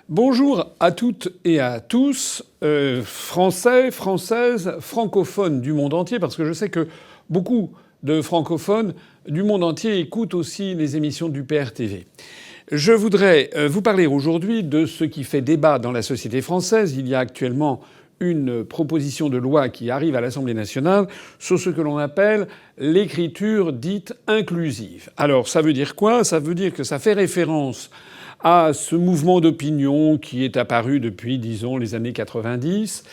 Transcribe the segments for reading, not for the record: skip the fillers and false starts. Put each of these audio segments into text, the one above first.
Bonjour à toutes et à tous, Français, Françaises, francophones du monde entier, parce que je sais que beaucoup de francophones du monde entier écoutent aussi les émissions du PRTV. Je voudrais vous parler aujourd'hui de ce qui fait débat dans la société française. Il y a actuellement une proposition de loi qui arrive à l'Assemblée nationale sur ce que l'on appelle l'écriture dite inclusive. Alors ça veut dire quoi? Ça veut dire que ça fait référence à ce mouvement d'opinion qui est apparu depuis, disons, les années 90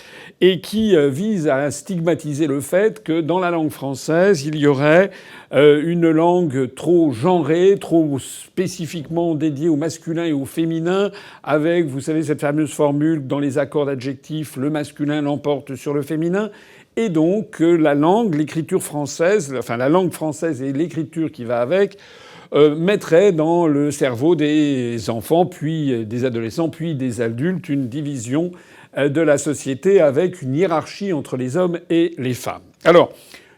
et qui vise à stigmatiser le fait que dans la langue française, il y aurait une langue trop genrée, trop spécifiquement dédiée au masculin et au féminin, avec, vous savez, cette fameuse formule dans les accords d'adjectifs, le masculin l'emporte sur le féminin. Et donc la langue, l'écriture française, enfin la langue française et l'écriture qui va avec, mettrait dans le cerveau des enfants, puis des adolescents, puis des adultes, une division de la société avec une hiérarchie entre les hommes et les femmes. Alors,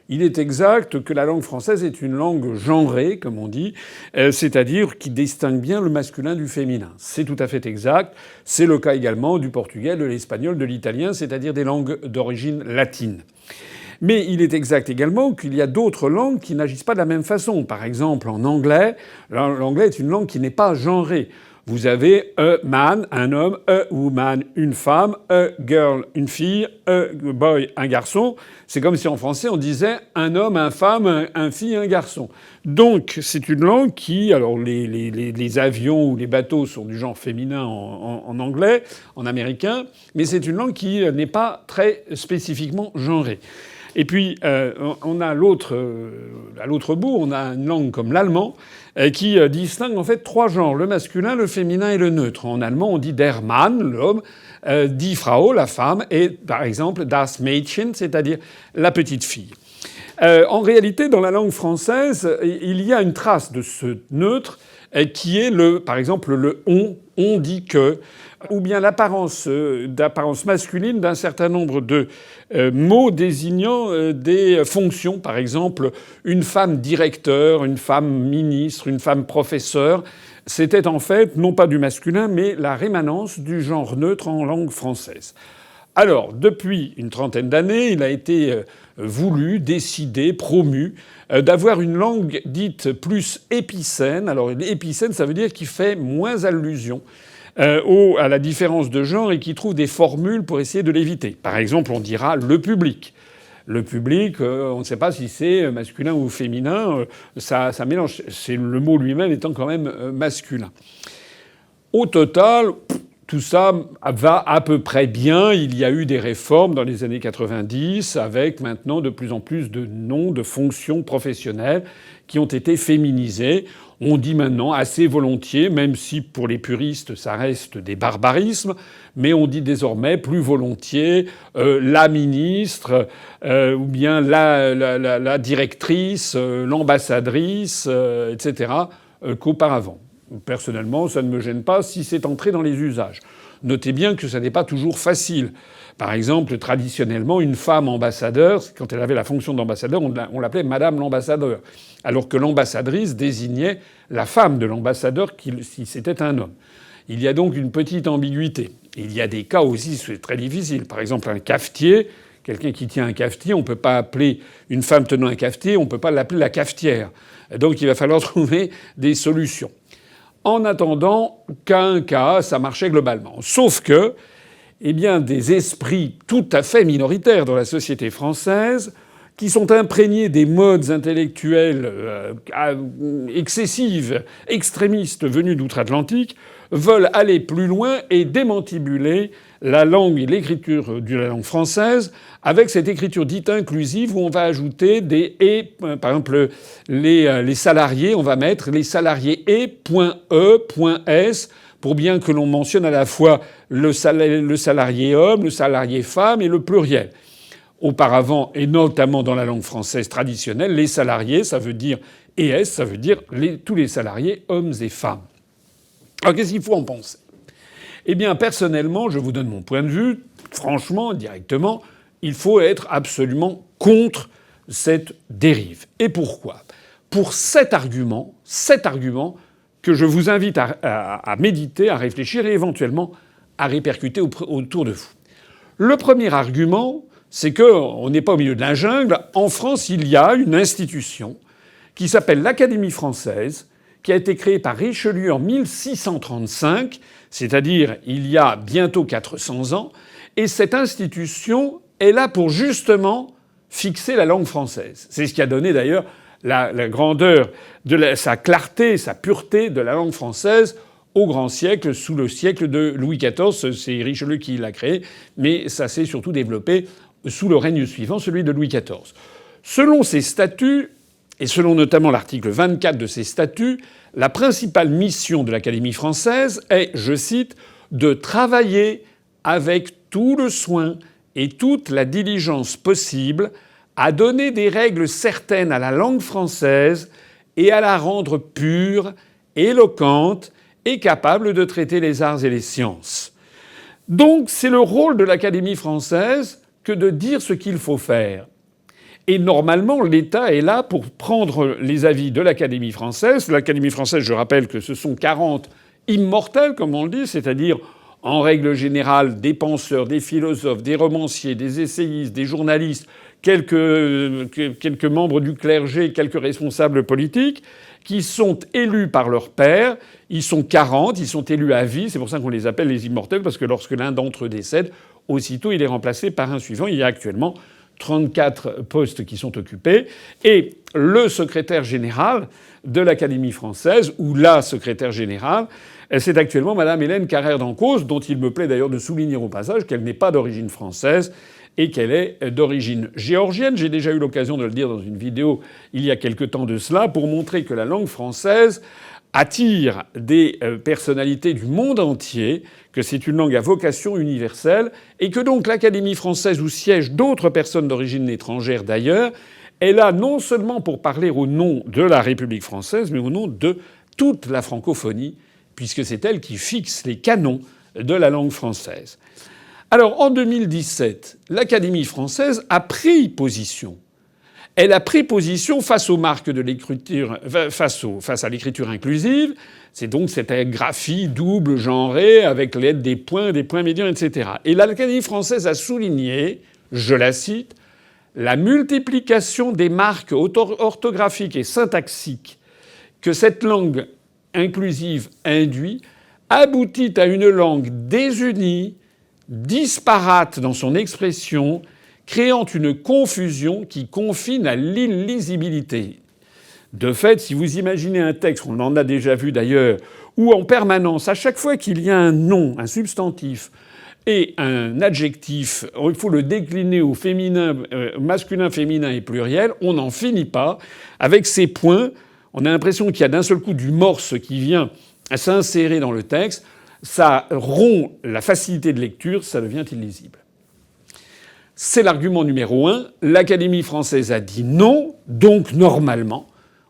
il est exact que la langue française est une langue genrée, comme on dit, c'est-à-dire qui distingue bien le masculin du féminin. C'est tout à fait exact. C'est le cas également du portugais, de l'espagnol, de l'italien, c'est-à-dire des langues d'origine latine. Mais il est exact également qu'il y a d'autres langues qui n'agissent pas de la même façon. Par exemple, en anglais, l'anglais est une langue qui n'est pas genrée. Vous avez a man, un homme, a woman, une femme, a girl, une fille, a boy, un garçon. C'est comme si en français on disait un homme, une femme, un fille, un garçon. Donc c'est une langue qui, alors les avions ou les bateaux sont du genre féminin en anglais, en américain, mais c'est une langue qui n'est pas très spécifiquement genrée. Et puis on a à l'autre bout, on a une langue comme l'allemand qui distingue en fait trois genres: le masculin, le féminin et le neutre. En allemand, on dit der Mann, l'homme, die Frau, la femme, et par exemple das Mädchen, c'est-à-dire la petite fille. En réalité, dans la langue française, il y a une trace de ce neutre qui est par exemple le on dit que, ou bien d'apparence masculine d'un certain nombre de mots désignant des fonctions. Par exemple, une femme directeur, une femme ministre, une femme professeur. C'était en fait non pas du masculin, mais la rémanence du genre neutre en langue française. Alors, depuis une trentaine d'années, il a été voulu, décidé, promu d'avoir une langue dite plus épicène. Alors, épicène, ça veut dire qui fait moins allusion à la différence de genre et qui trouve des formules pour essayer de l'éviter. Par exemple, on dira le public. Le public, on ne sait pas si c'est masculin ou féminin, ça mélange. C'est le mot lui-même étant quand même masculin. Au total, tout ça va à peu près bien. Il y a eu des réformes dans les années 90 avec maintenant de plus en plus de noms de fonctions professionnelles qui ont été féminisés. On dit maintenant assez volontiers, même si pour les puristes ça reste des barbarismes, mais on dit désormais plus volontiers la ministre ou bien la directrice, l'ambassadrice, etc. Qu'auparavant. Personnellement, ça ne me gêne pas si c'est entré dans les usages. Notez bien que ça n'est pas toujours facile. Par exemple, traditionnellement, une femme ambassadeur, quand elle avait la fonction d'ambassadeur, on l'appelait Madame l'ambassadeur, alors que l'ambassadrice désignait la femme de l'ambassadeur si c'était un homme. Il y a donc une petite ambiguïté. Il y a des cas aussi, c'est très difficile. Par exemple, un cafetier, quelqu'un qui tient un cafetier, on ne peut pas appeler une femme tenant un cafetier, on ne peut pas l'appeler la cafetière. Donc il va falloir trouver des solutions. En attendant qu'un cas, ça marchait globalement. Sauf que, eh bien, des esprits tout à fait minoritaires dans la société française, qui sont imprégnés des modes intellectuels excessives, extrémistes venus d'outre-Atlantique, veulent aller plus loin et démantibuler la langue et l'écriture de la langue française avec cette écriture dite inclusive où on va ajouter des « et ». Par exemple, les salariés, on va mettre les salariés « et .e.s » pour bien que l'on mentionne à la fois le salarié homme, le salarié femme et le pluriel. Auparavant, et notamment dans la langue française traditionnelle, les salariés, ça veut dire « es », ça veut dire tous les salariés, hommes et femmes. Alors qu'est-ce qu'il faut en penser? Eh bien, personnellement, je vous donne mon point de vue, franchement, directement, il faut être absolument contre cette dérive. Et pourquoi? Pour cet argument que je vous invite à méditer, à réfléchir et éventuellement à répercuter autour de vous. Le premier argument, c'est qu'on n'est pas au milieu de la jungle. En France, il y a une institution qui s'appelle l'Académie française, qui a été créée par Richelieu en 1635, c'est-à-dire il y a bientôt 400 ans. Et cette institution est là pour justement fixer la langue française. C'est ce qui a donné d'ailleurs la grandeur, sa clarté, sa pureté de la langue française au grand siècle, sous le siècle de Louis XIV. C'est Richelieu qui l'a créé, mais ça s'est surtout développé sous le règne suivant, celui de Louis XIV. Selon ces statuts, et selon notamment l'article 24 de ces statuts, la principale mission de l'Académie française est, je cite, « de travailler avec tout le soin et toute la diligence possible à donner des règles certaines à la langue française et à la rendre pure, éloquente et capable de traiter les arts et les sciences. » Donc c'est le rôle de l'Académie française que de dire ce qu'il faut faire. Et normalement, l'État est là pour prendre les avis de l'Académie française. L'Académie française, je rappelle que ce sont 40 immortels, comme on le dit, c'est-à-dire, en règle générale, des penseurs, des philosophes, des romanciers, des essayistes, des journalistes, quelques membres du clergé, quelques responsables politiques, qui sont élus par leur père. Ils sont 40, ils sont élus à vie. C'est pour ça qu'on les appelle les immortels, parce que lorsque l'un d'entre eux décède, aussitôt il est remplacé par un suivant. Il y a actuellement 34 postes qui sont occupés. Et le secrétaire général de l'Académie française, ou la secrétaire générale, c'est actuellement Madame Hélène Carrère d'Encausse, dont il me plaît d'ailleurs de souligner au passage qu'elle n'est pas d'origine française et qu'elle est d'origine géorgienne. J'ai déjà eu l'occasion de le dire dans une vidéo il y a quelque temps de cela, pour montrer que la langue française attire des personnalités du monde entier, que c'est une langue à vocation universelle, et que donc l'Académie française, où siègent d'autres personnes d'origine étrangère d'ailleurs, est là non seulement pour parler au nom de la République française, mais au nom de toute la francophonie, puisque c'est elle qui fixe les canons de la langue française. Alors en 2017, l'Académie française a pris position. Elle a pris position face aux marques de l'écriture, face à l'écriture inclusive. C'est donc cette graphie double genrée avec l'aide des points médians, etc. Et l'Académie française a souligné, je la cite, « la multiplication des marques orthographiques et syntaxiques que cette langue inclusive induit aboutit à une langue désunie, disparate dans son expression, créant une confusion qui confine à l'illisibilité. » De fait, si vous imaginez un texte, on en a déjà vu d'ailleurs, où en permanence, à chaque fois qu'il y a un nom, un substantif et un adjectif, il faut le décliner au féminin, masculin, féminin et pluriel, on n'en finit pas. Avec ces points, on a l'impression qu'il y a d'un seul coup du morse qui vient s'insérer dans le texte. Ça rompt la facilité de lecture, ça devient illisible. C'est l'argument numéro 1. L'Académie française a dit non, donc normalement,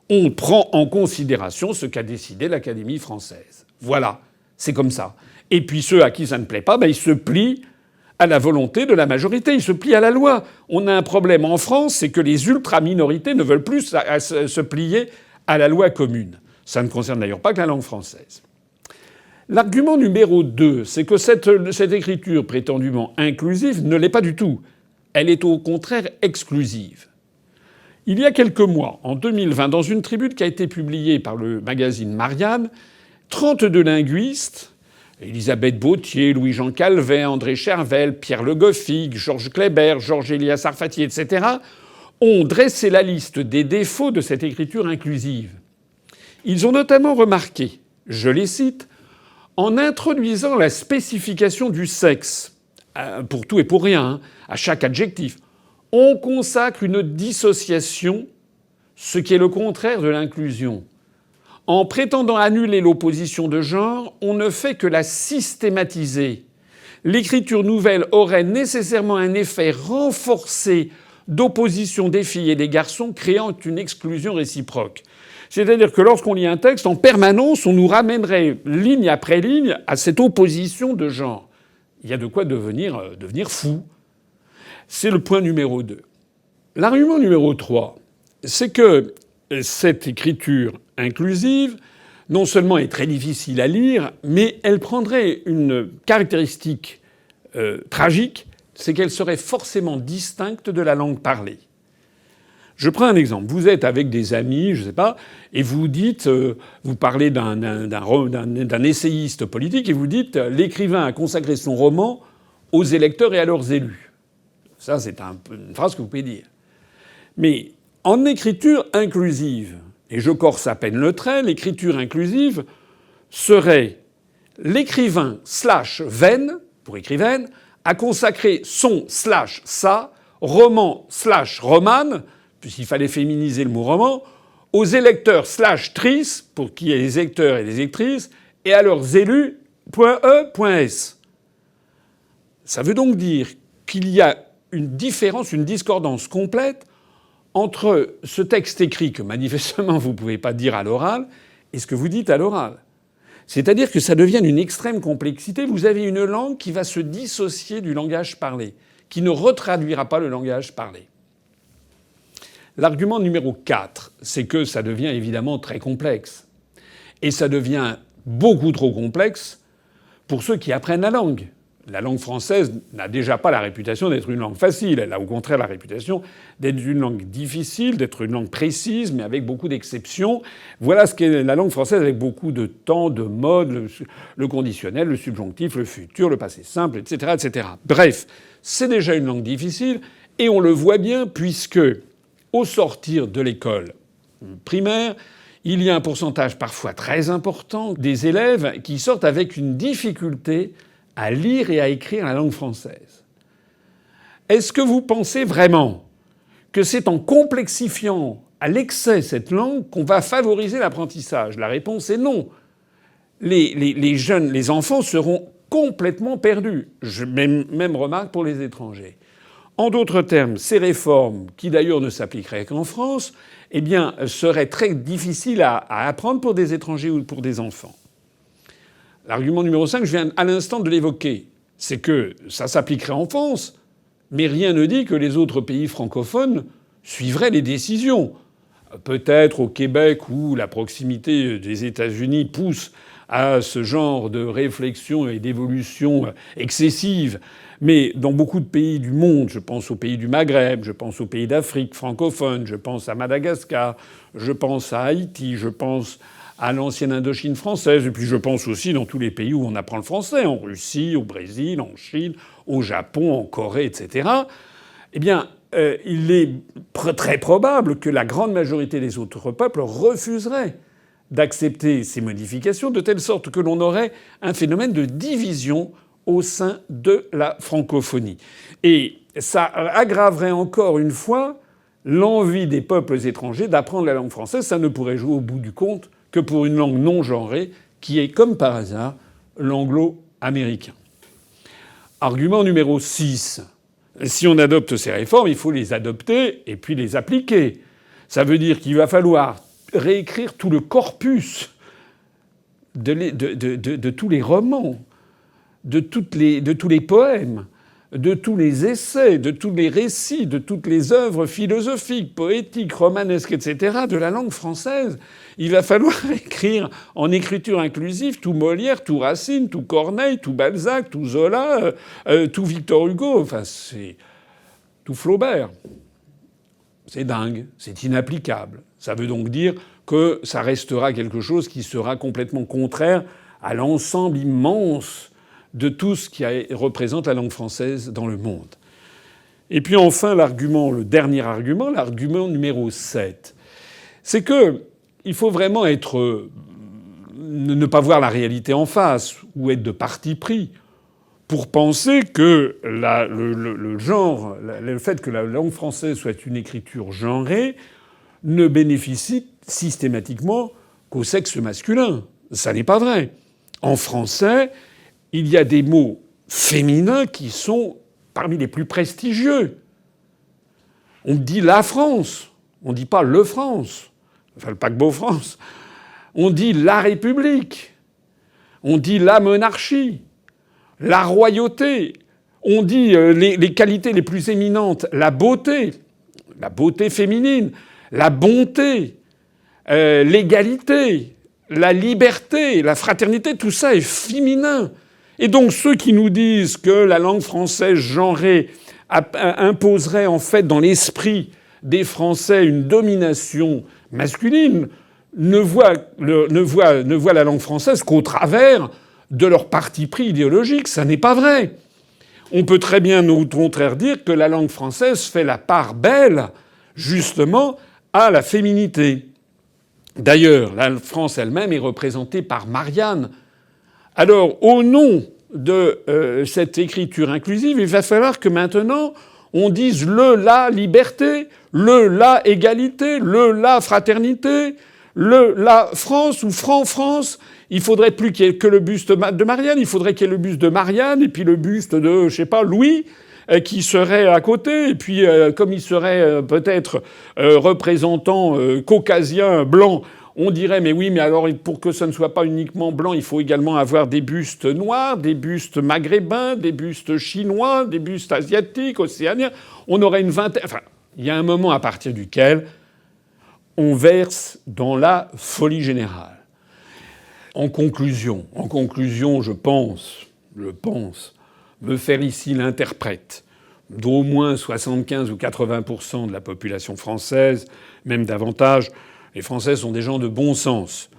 on prend en considération ce qu'a décidé l'Académie française. Voilà, c'est comme ça. Et puis ceux à qui ça ne plaît pas, ils se plient à la volonté de la majorité, ils se plient à la loi. On a un problème en France, c'est que les ultra-minorités ne veulent plus se plier à la loi commune. Ça ne concerne d'ailleurs pas que la langue française. L'argument numéro 2, c'est que cette écriture prétendument inclusive ne l'est pas du tout. Elle est au contraire exclusive. Il y a quelques mois, en 2020, dans une tribune qui a été publiée par le magazine Marianne, 32 linguistes, Elisabeth Bautier, Louis-Jean Calvet, André Chervel, Pierre Le Goffig, Georges Kléber, Georges Élias Sarfati, etc., ont dressé la liste des défauts de cette écriture inclusive. Ils ont notamment remarqué, je les cite, « en introduisant la spécification du sexe, pour tout et pour rien, à chaque adjectif, on consacre une dissociation, ce qui est le contraire de l'inclusion. En prétendant annuler l'opposition de genre, on ne fait que la systématiser. L'écriture nouvelle aurait nécessairement un effet renforcé d'opposition des filles et des garçons, créant une exclusion réciproque. » C'est-à-dire que lorsqu'on lit un texte, en permanence, on nous ramènerait ligne après ligne à cette opposition de genre. Il y a de quoi devenir fou. C'est le point numéro 2. L'argument numéro 3, c'est que cette écriture inclusive non seulement est très difficile à lire, mais elle prendrait une caractéristique tragique, c'est qu'elle serait forcément distincte de la langue parlée. Je prends un exemple. Vous êtes avec des amis, je sais pas, et vous dites, vous parlez d'un essayiste politique et vous dites l'écrivain a consacré son roman aux électeurs et à leurs élus. Ça, c'est une phrase que vous pouvez dire. Mais en écriture inclusive, et je corse à peine le trait, l'écriture inclusive serait l'écrivain / veine, pour écrivaine, a consacré son / sa roman / romane, puisqu'il fallait féminiser le mot roman, aux électeurs / trices, pour qui est les électeurs et les électrices, et à leurs élus, .e.s. Ça veut donc dire qu'il y a une différence, une discordance complète entre ce texte écrit que manifestement vous ne pouvez pas dire à l'oral et ce que vous dites à l'oral. C'est-à-dire que ça devient d'une extrême complexité. Vous avez une langue qui va se dissocier du langage parlé, qui ne retraduira pas le langage parlé. L'argument numéro 4, c'est que ça devient évidemment très complexe. Et ça devient beaucoup trop complexe pour ceux qui apprennent la langue. La langue française n'a déjà pas la réputation d'être une langue facile. Elle a au contraire la réputation d'être une langue difficile, d'être une langue précise, mais avec beaucoup d'exceptions. Voilà ce qu'est la langue française, avec beaucoup de temps, de modes, le conditionnel, le subjonctif, le futur, le passé simple, etc., etc. Bref, c'est déjà une langue difficile, et on le voit bien puisque, au sortir de l'école primaire, il y a un pourcentage parfois très important des élèves qui sortent avec une difficulté à lire et à écrire la langue française. Est-ce que vous pensez vraiment que c'est en complexifiant à l'excès cette langue qu'on va favoriser l'apprentissage ? La réponse est non. Les jeunes, les enfants seront complètement perdus. Même remarque pour les étrangers. En d'autres termes, ces réformes, qui d'ailleurs ne s'appliqueraient qu'en France, eh bien, seraient très difficiles à apprendre pour des étrangers ou pour des enfants. L'argument numéro 5, je viens à l'instant de l'évoquer, c'est que ça s'appliquerait en France, mais rien ne dit que les autres pays francophones suivraient les décisions. Peut-être au Québec, où la proximité des États-Unis pousse à ce genre de réflexion et d'évolution excessive. Mais dans beaucoup de pays du monde, je pense aux pays du Maghreb, je pense aux pays d'Afrique francophone, je pense à Madagascar, je pense à Haïti, je pense à l'ancienne Indochine française, et puis je pense aussi dans tous les pays où on apprend le français, en Russie, au Brésil, en Chine, au Japon, en Corée, etc. Eh bien, il est très probable que la grande majorité des autres peuples refuseraient d'accepter ces modifications, de telle sorte que l'on aurait un phénomène de division au sein de la francophonie. Et ça aggraverait encore une fois l'envie des peuples étrangers d'apprendre la langue française. Ça ne pourrait jouer au bout du compte que pour une langue non genrée, qui est, comme par hasard, l'anglo-américain. Argument numéro 6. Si on adopte ces réformes, il faut les adopter et puis les appliquer. Ça veut dire qu'il va falloir réécrire tout le corpus de tous les romans, de tous les poèmes, de tous les essais, de tous les récits, de toutes les œuvres philosophiques, poétiques, romanesques, etc., de la langue française. Il va falloir écrire en écriture inclusive tout Molière, tout Racine, tout Corneille, tout Balzac, tout Zola, tout Victor Hugo, enfin c'est tout Flaubert. C'est dingue, c'est inapplicable. Ça veut donc dire que ça restera quelque chose qui sera complètement contraire à l'ensemble immense de tout ce qui représente la langue française dans le monde. Et puis enfin, le dernier argument, l'argument numéro 7, c'est que il faut vraiment ne pas voir la réalité en face ou être de parti pris pour penser que le fait que la langue française soit une écriture genrée ne bénéficie systématiquement qu'au sexe masculin. Ça n'est pas vrai. En français, il y a des mots féminins qui sont parmi les plus prestigieux. On dit la France, on ne dit pas le France, enfin le paquebot France. On dit la République, on dit la monarchie, la royauté, on dit les qualités les plus éminentes, la beauté féminine, la bonté, l'égalité, la liberté, la fraternité, tout ça est féminin. Et donc ceux qui nous disent que la langue française genrée imposerait en fait dans l'esprit des Français une domination masculine ne voient la langue française qu'au travers de leur parti pris idéologique. Ça n'est pas vrai. On peut très bien au contraire dire que la langue française fait la part belle justement à la féminité. D'ailleurs, la France elle-même est représentée par Marianne. Alors, au nom de cette écriture inclusive, il va falloir que maintenant on dise le la liberté, le la égalité, le la fraternité, le la France ou France. Il faudrait plus qu'il y ait que le buste de Marianne, il faudrait qu'il y ait le buste de Marianne et puis le buste de, je sais pas, Louis qui serait à côté. Et puis, comme il serait peut-être représentant caucasien blanc, on dirait mais oui, mais alors pour que ça ne soit pas uniquement blanc, il faut également avoir des bustes noirs, des bustes maghrébins, des bustes chinois, des bustes asiatiques, océaniens. On aurait une vingtaine. Enfin, il y a un moment à partir duquel on verse dans la folie générale. En conclusion, je pense me faire ici l'interprète d'au moins 75 ou 80% de la population française, même davantage. Les Français sont des gens de bon sens.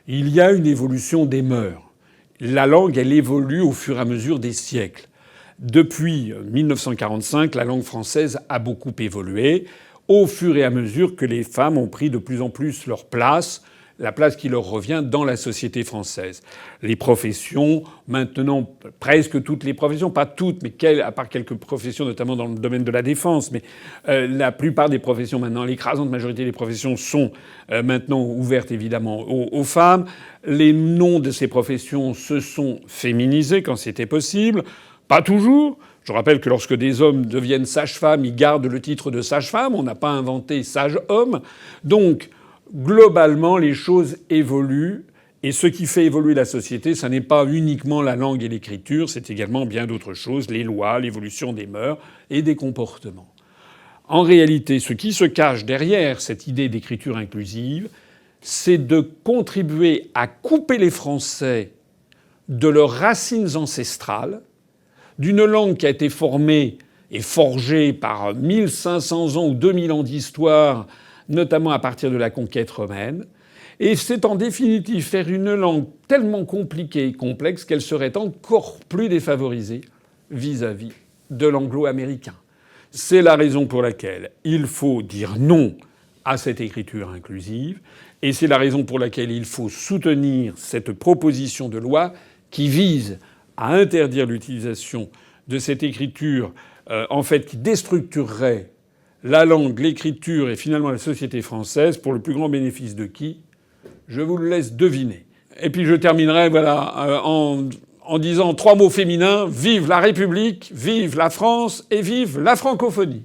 Il y a une évolution des mœurs. La langue, elle évolue au fur et à mesure des siècles. Depuis 1945, la langue française a beaucoup évolué au fur et à mesure que les femmes ont pris de plus en plus leur place, la place qui leur revient dans la société française. Les professions, maintenant, presque toutes les professions, pas toutes, mais à part quelques professions, notamment dans le domaine de la défense, mais la plupart des professions maintenant, l'écrasante majorité des professions sont maintenant ouvertes évidemment aux femmes. Les noms de ces professions se sont féminisés quand c'était possible. Pas toujours. Je rappelle que lorsque des hommes deviennent sages-femmes, ils gardent le titre de sage-femme. On n'a pas inventé sage-homme. Donc, globalement, les choses évoluent. Et ce qui fait évoluer la société, ça n'est pas uniquement la langue et l'écriture, c'est également bien d'autres choses, les lois, l'évolution des mœurs et des comportements. En réalité, ce qui se cache derrière cette idée d'écriture inclusive, c'est de contribuer à couper les Français de leurs racines ancestrales, d'une langue qui a été formée et forgée par 1500 ans ou 2000 ans d'histoire, notamment à partir de la conquête romaine. Et c'est en définitive faire une langue tellement compliquée et complexe qu'elle serait encore plus défavorisée vis-à-vis de l'anglo-américain. C'est la raison pour laquelle il faut dire non à cette écriture inclusive, et c'est la raison pour laquelle il faut soutenir cette proposition de loi qui vise à interdire l'utilisation de cette écriture, en fait, qui déstructurerait la langue, l'écriture et finalement la société française pour le plus grand bénéfice de qui ? Je vous le laisse deviner. Et puis je terminerai en disant 3 mots féminins. Vive la République, vive la France et vive la francophonie.